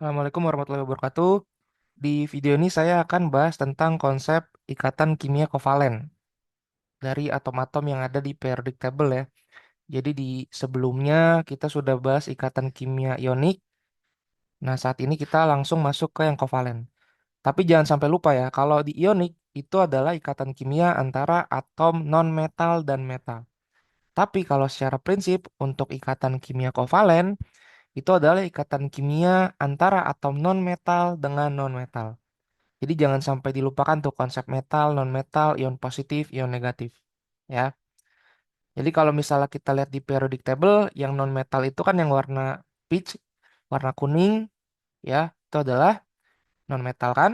Assalamualaikum warahmatullahi wabarakatuh. Di video ini saya akan bahas tentang konsep ikatan kimia kovalen dari atom-atom yang ada di periodic table ya. Jadi di sebelumnya kita sudah bahas ikatan kimia ionik. Nah, saat ini kita langsung masuk ke yang kovalen. Tapi jangan sampai lupa ya, kalau di ionik itu adalah ikatan kimia antara atom non-metal dan metal. Tapi kalau secara prinsip untuk ikatan kimia kovalen itu adalah ikatan kimia antara atom non-metal dengan non-metal. Jadi jangan sampai dilupakan tuh konsep metal, non-metal, ion positif, ion negatif. Ya. Jadi kalau misalnya kita lihat di periodic table, yang non-metal itu kan yang warna peach, warna kuning, ya, itu adalah non-metal kan.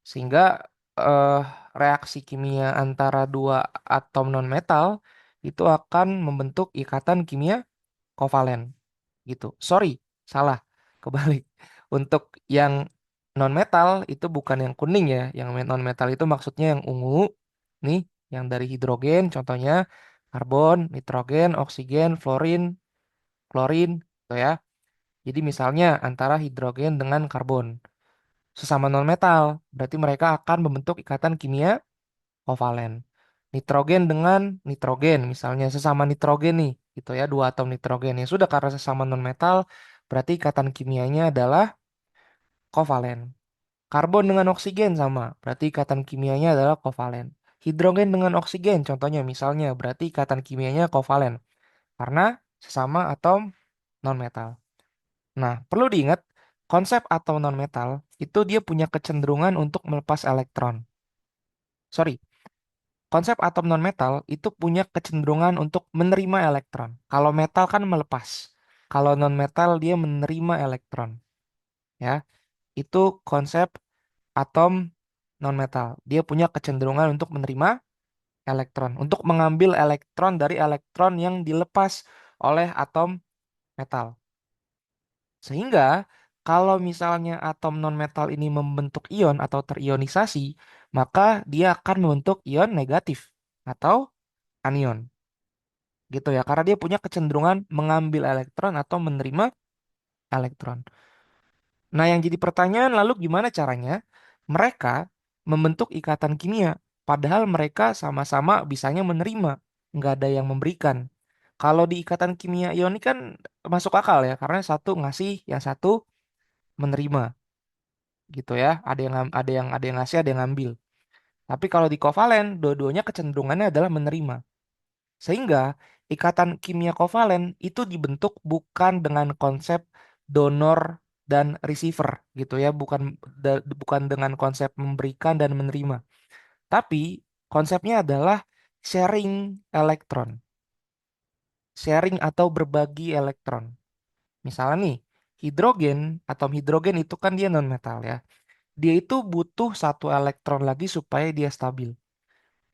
Sehingga eh, reaksi kimia antara dua atom non-metal itu akan membentuk ikatan kimia kovalen gitu. Sorry, salah. Kebalik. Untuk yang non-metal itu bukan yang kuning ya. Yang non-metal itu maksudnya yang ungu. Nih, yang dari hidrogen contohnya karbon, nitrogen, oksigen, fluorin, klorin gitu ya. Jadi misalnya antara hidrogen dengan karbon. Sesama non-metal, berarti mereka akan membentuk ikatan kimia kovalen. Nitrogen dengan nitrogen, misalnya sesama nitrogen nih, gitu ya, dua atom nitrogen. Ya sudah karena sesama nonmetal, berarti ikatan kimianya adalah kovalen. Karbon dengan oksigen sama, berarti ikatan kimianya adalah kovalen. Hidrogen dengan oksigen, contohnya misalnya, berarti ikatan kimianya kovalen karena sesama atom nonmetal. Nah, perlu diingat, konsep atom nonmetal itu dia punya kecenderungan untuk melepas elektron. Sorry, konsep atom nonmetal itu punya kecenderungan untuk menerima elektron. Kalau metal kan melepas. Kalau nonmetal dia menerima elektron, ya. Itu konsep atom nonmetal. Dia punya kecenderungan untuk menerima elektron, untuk mengambil elektron dari elektron yang dilepas oleh atom metal. Sehingga kalau misalnya atom nonmetal ini membentuk ion atau terionisasi, maka dia akan membentuk ion negatif atau anion. Gitu ya, karena dia punya kecenderungan mengambil elektron atau menerima elektron. Nah, yang jadi pertanyaan lalu gimana caranya mereka membentuk ikatan kimia, padahal mereka sama-sama bisanya menerima, nggak ada yang memberikan. Kalau di ikatan kimia ionik kan masuk akal ya, karena satu ngasih, yang satu menerima, gitu ya. Ada yang ngasih, ada yang ngambil. Tapi kalau di kovalen, dua-duanya kecenderungannya adalah menerima. Sehingga ikatan kimia kovalen itu dibentuk bukan dengan konsep donor dan receiver gitu ya, bukan dengan konsep memberikan dan menerima. Tapi konsepnya adalah sharing elektron, sharing atau berbagi elektron. Misalnya nih, hidrogen, atom hidrogen itu kan dia non-metal ya. Dia itu butuh satu elektron lagi supaya dia stabil.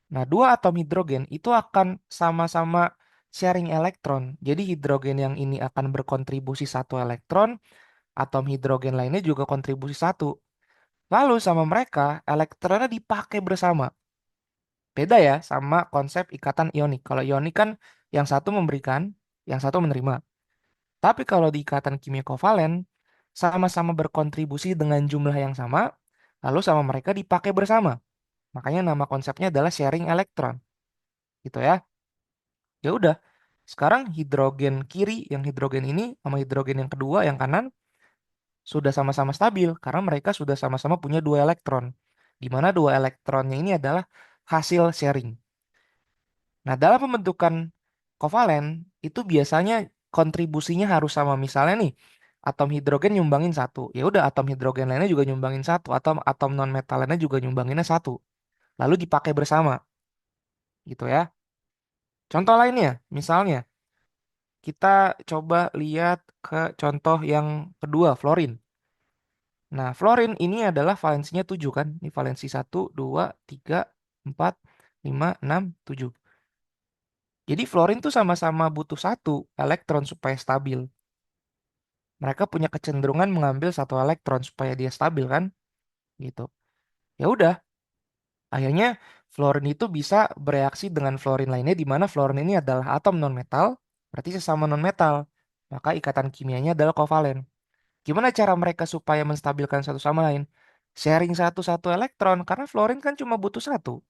Nah, dua atom hidrogen itu akan sama-sama sharing elektron. Jadi hidrogen yang ini akan berkontribusi satu elektron, atom hidrogen lainnya juga kontribusi satu. Lalu sama mereka, elektronnya dipakai bersama. Beda ya sama konsep ikatan ionik. Kalau ionik kan yang satu memberikan, yang satu menerima. Tapi kalau di ikatan kimia kovalen, sama-sama berkontribusi dengan jumlah yang sama, lalu sama mereka dipakai bersama. Makanya nama konsepnya adalah sharing elektron. Gitu ya. Ya udah, sekarang hidrogen kiri yang hidrogen ini sama hidrogen yang kedua yang kanan sudah sama-sama stabil karena mereka sudah sama-sama punya dua elektron. Di mana dua elektronnya ini adalah hasil sharing. Nah, dalam pembentukan kovalen itu biasanya kontribusinya harus sama. Misalnya nih, atom hidrogen nyumbangin satu. Ya udah atom hidrogen lainnya juga nyumbangin satu. Atau atom non metal lainnya juga nyumbanginnya satu. Lalu dipakai bersama, gitu ya. Contoh lainnya, misalnya kita coba lihat ke contoh yang kedua, fluorin. Nah, fluorin ini adalah valensinya 7 kan? Ini valensi satu, 2, 3, 4, 5, 6, 7. Jadi fluorin tuh sama-sama butuh satu elektron supaya stabil. Mereka punya kecenderungan mengambil satu elektron supaya dia stabil kan? Gitu. Ya udah, akhirnya fluorin itu bisa bereaksi dengan fluorin lainnya di mana fluorin ini adalah atom nonmetal, berarti sesama nonmetal. Maka ikatan kimianya adalah kovalen. Gimana cara mereka supaya menstabilkan satu sama lain? Sharing satu-satu elektron, karena fluorine kan cuma butuh satu.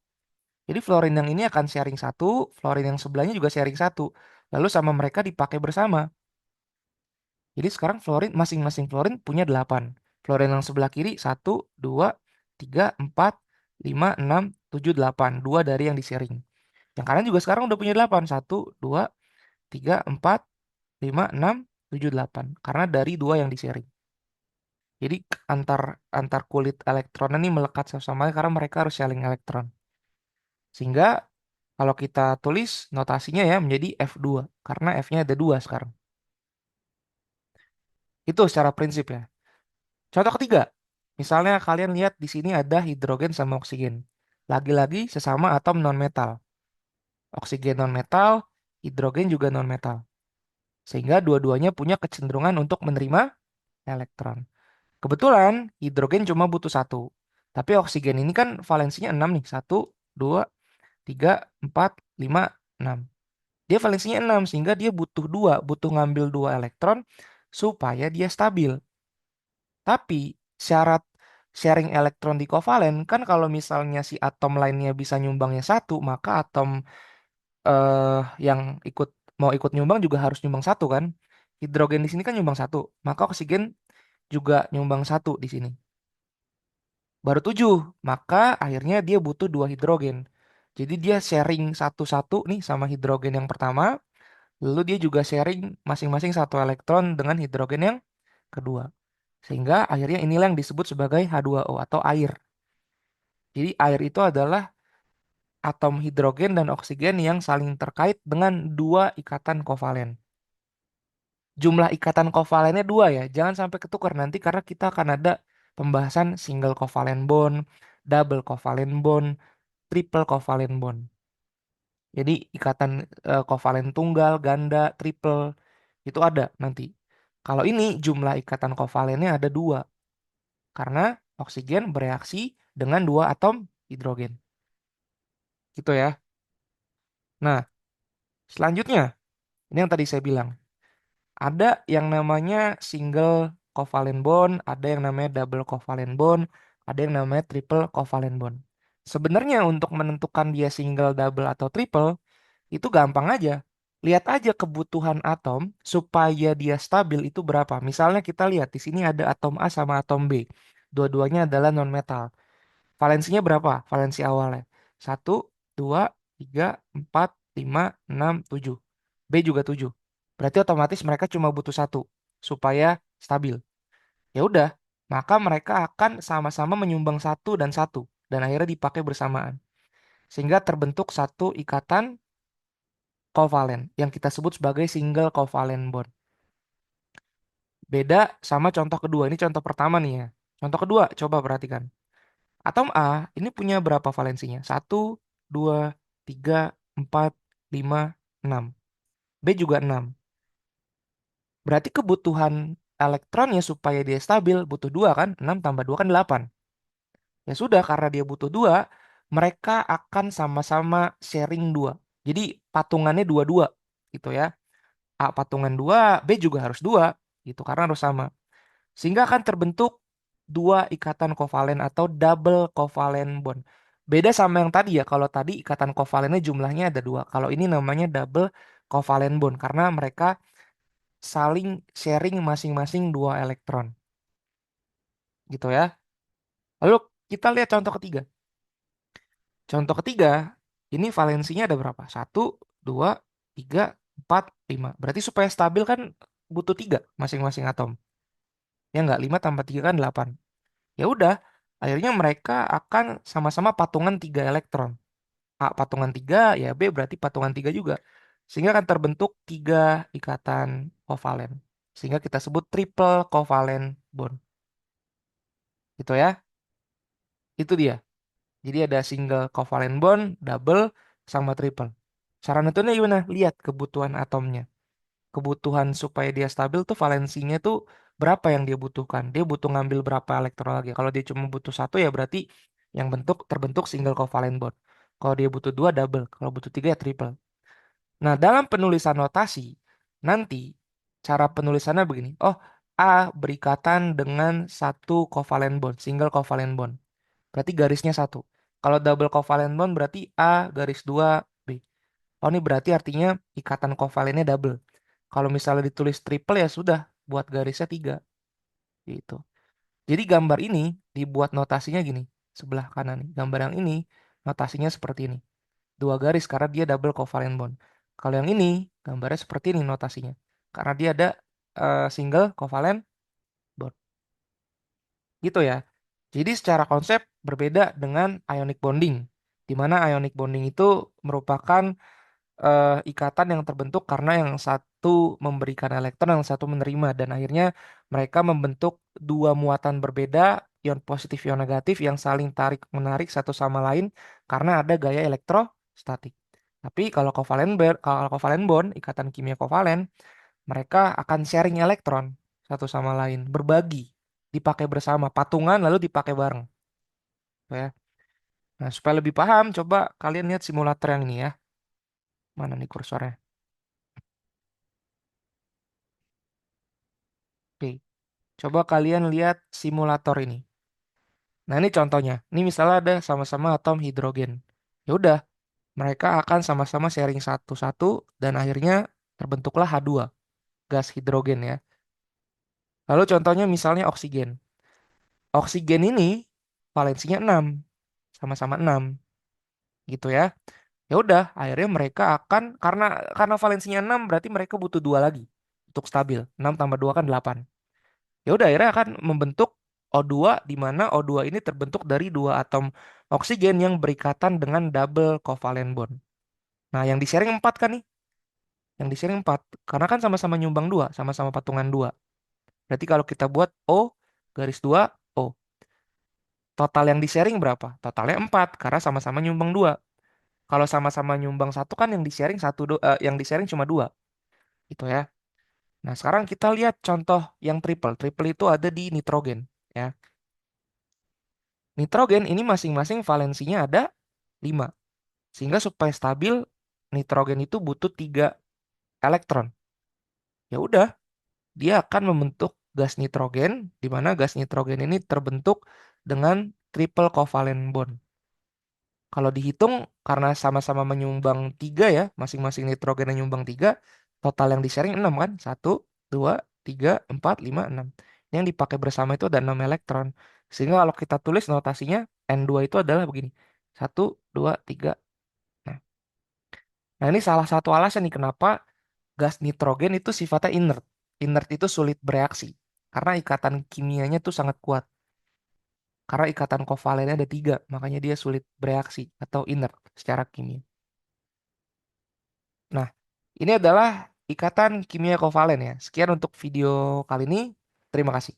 Jadi fluorine yang ini akan sharing satu, fluorine yang sebelahnya juga sharing satu. Lalu sama mereka dipakai bersama. Jadi sekarang fluorine, masing-masing fluorine punya 8. Fluorine yang sebelah kiri, 1, 2, 3, 4, 5, 6, 7, 8. Dua dari yang di-sharing. Yang kanan juga sekarang udah punya 8. 1, 2, 3, 4, 5, 6, 7, 8. Karena dari dua yang di-sharing. Jadi antar antar kulit elektron ini melekat satu sama lain karena mereka harus saling elektron. Sehingga kalau kita tulis notasinya ya menjadi F2 karena F-nya ada dua sekarang. Itu secara prinsip ya. Contoh ketiga, misalnya kalian lihat di sini ada hidrogen sama oksigen. Lagi-lagi sesama atom nonmetal. Oksigen nonmetal, hidrogen juga nonmetal. Sehingga dua-duanya punya kecenderungan untuk menerima elektron. Kebetulan hidrogen cuma butuh satu. Tapi oksigen ini kan valensinya 6 nih. 1, 2, 3, 4, 5, 6. Dia valensinya 6 sehingga dia butuh dua, butuh ngambil dua elektron supaya dia stabil. Tapi syarat sharing elektron di kovalen kan kalau misalnya si atom lainnya bisa nyumbangnya satu, maka atom yang mau ikut nyumbang juga harus nyumbang satu kan. Hidrogen di sini kan nyumbang satu, maka oksigen juga nyumbang satu di sini. Baru 7, maka akhirnya dia butuh dua hidrogen. Jadi dia sharing satu-satu nih sama hidrogen yang pertama, lalu dia juga sharing masing-masing satu elektron dengan hidrogen yang kedua. Sehingga akhirnya inilah yang disebut sebagai H2O atau air. Jadi air itu adalah atom hidrogen dan oksigen yang saling terkait dengan dua ikatan kovalen. Jumlah ikatan kovalennya dua ya, jangan sampai ketukar nanti karena kita akan ada pembahasan single covalent bond, double covalent bond, triple covalent bond. Jadi ikatan kovalen tunggal, ganda, triple itu ada nanti. Kalau ini jumlah ikatan kovalennya ada dua karena oksigen bereaksi dengan dua atom hidrogen. Gitu ya. Nah, selanjutnya ini yang tadi saya bilang. Ada yang namanya single covalent bond, ada yang namanya double covalent bond, ada yang namanya triple covalent bond. Sebenarnya untuk menentukan dia single, double, atau triple, itu gampang aja. Lihat aja kebutuhan atom supaya dia stabil itu berapa. Misalnya kita lihat di sini ada atom A sama atom B. Dua-duanya adalah non-metal. Valensinya berapa? Valensi awalnya. 1, 2, 3, 4, 5, 6, 7. B juga 7. Berarti otomatis mereka cuma butuh satu supaya stabil. Ya udah, maka mereka akan sama-sama menyumbang satu dan satu dan akhirnya dipakai bersamaan. Sehingga terbentuk satu ikatan kovalen yang kita sebut sebagai single covalent bond. Beda sama contoh kedua. Ini contoh pertama nih ya. Contoh kedua, coba perhatikan. Atom A ini punya berapa valensinya? 1, 2, 3, 4, 5, 6. B juga 6. Berarti kebutuhan elektronnya supaya dia stabil butuh 2 kan? 6 tambah 2 kan 8. Ya sudah, karena dia butuh 2, mereka akan sama-sama sharing 2. Jadi patungannya 2-2 gitu ya. A patungan 2, B juga harus 2 gitu karena harus sama. Sehingga akan terbentuk dua ikatan kovalen atau double covalent bond. Beda sama yang tadi ya, kalau tadi ikatan kovalennya jumlahnya ada dua. Kalau ini namanya double covalent bond karena mereka saling sharing masing-masing dua elektron. Gitu ya. Lalu kita lihat contoh ketiga. Contoh ketiga, ini valensinya ada berapa? 1, 2, 3, 4, 5. Berarti supaya stabil kan butuh 3 masing-masing atom. Ya nggak? 5 tambah 3 kan 8. Ya udah, akhirnya mereka akan sama-sama patungan 3 elektron. A patungan 3, ya B berarti patungan 3 juga. Sehingga akan terbentuk 3 ikatan kovalen. Sehingga kita sebut triple covalent bond. Gitu ya. Itu dia. Jadi ada single covalent bond, double, sama triple. Cara nentunya gimana? Lihat kebutuhan atomnya. Kebutuhan supaya dia stabil tuh valensinya tuh berapa yang dia butuhkan. Dia butuh ngambil berapa elektron lagi. Kalau dia cuma butuh satu ya berarti yang terbentuk single covalent bond. Kalau dia butuh dua double. Kalau butuh tiga ya triple. Nah dalam penulisan notasi nanti cara penulisannya begini. Oh, A berikatan dengan satu covalent bond, single covalent bond. Berarti garisnya satu. Kalau double covalent bond berarti A garis 2 B. Oh ini berarti artinya ikatan kovalennya double. Kalau misalnya ditulis triple ya sudah, buat garisnya 3. Gitu. Jadi gambar ini dibuat notasinya gini. Sebelah kanan nih. Gambar yang ini notasinya seperti ini. Dua garis karena dia double covalent bond. Kalau yang ini gambarnya seperti ini notasinya. Karena dia ada single covalent bond. Gitu ya. Jadi secara konsep berbeda dengan ionic bonding. Di mana ionic bonding itu merupakan ikatan yang terbentuk karena yang satu memberikan elektron, yang satu menerima. Dan akhirnya mereka membentuk dua muatan berbeda, ion positif, ion negatif, yang saling tarik-menarik satu sama lain karena ada gaya elektrostatik. Tapi kalau covalent bond, ikatan kimia kovalen, mereka akan sharing elektron satu sama lain, berbagi, dipakai bersama, patungan lalu dipakai bareng. Ya. Nah, supaya lebih paham, coba kalian lihat simulator yang ini ya. Mana nih kursornya? Oke, coba kalian lihat simulator ini. Nah, ini contohnya. Ini misalnya ada sama-sama atom hidrogen. Ya udah, mereka akan sama-sama sharing satu-satu dan akhirnya terbentuklah H2, gas hidrogen ya. Lalu contohnya misalnya oksigen. Oksigen ini valensinya 6, sama-sama 6 gitu ya. Ya udah, akhirnya mereka akan karena valensinya 6 berarti mereka butuh dua lagi untuk stabil. 6 tambah 2 kan 8. Ya udah akhirnya akan membentuk O2 di mana O2 ini terbentuk dari dua atom oksigen yang berikatan dengan double covalent bond. Nah, yang di sharing 4 kan nih? Yang di sharing 4 karena kan sama-sama nyumbang 2, sama-sama patungan 2. Berarti kalau kita buat O garis 2 O. Total yang di sharing berapa? Totalnya 4 karena sama-sama nyumbang 2. Kalau sama-sama nyumbang satu kan yang di sharing yang di sharing cuma 2. Gitu ya. Nah, sekarang kita lihat contoh yang triple. Triple itu ada di nitrogen ya. Nitrogen ini masing-masing valensinya ada 5. Sehingga supaya stabil, nitrogen itu butuh 3 elektron. Ya udah, dia akan membentuk gas nitrogen, di mana gas nitrogen ini terbentuk dengan triple covalent bond. Kalau dihitung, karena sama-sama menyumbang 3 ya, masing-masing nitrogen yang nyumbang 3, total yang di-sharing 6 kan? 1, 2, 3, 4, 5, 6. Yang dipakai bersama itu ada 6 elektron. Sehingga kalau kita tulis notasinya, N2 itu adalah begini. 1, 2, 3. Nah, ini salah satu alasan nih kenapa gas nitrogen itu sifatnya inert. Inert itu sulit bereaksi. Karena ikatan kimianya tuh sangat kuat. Karena ikatan kovalennya ada 3, makanya dia sulit bereaksi atau inert secara kimia. Nah, ini adalah ikatan kimia kovalen ya. Sekian untuk video kali ini. Terima kasih.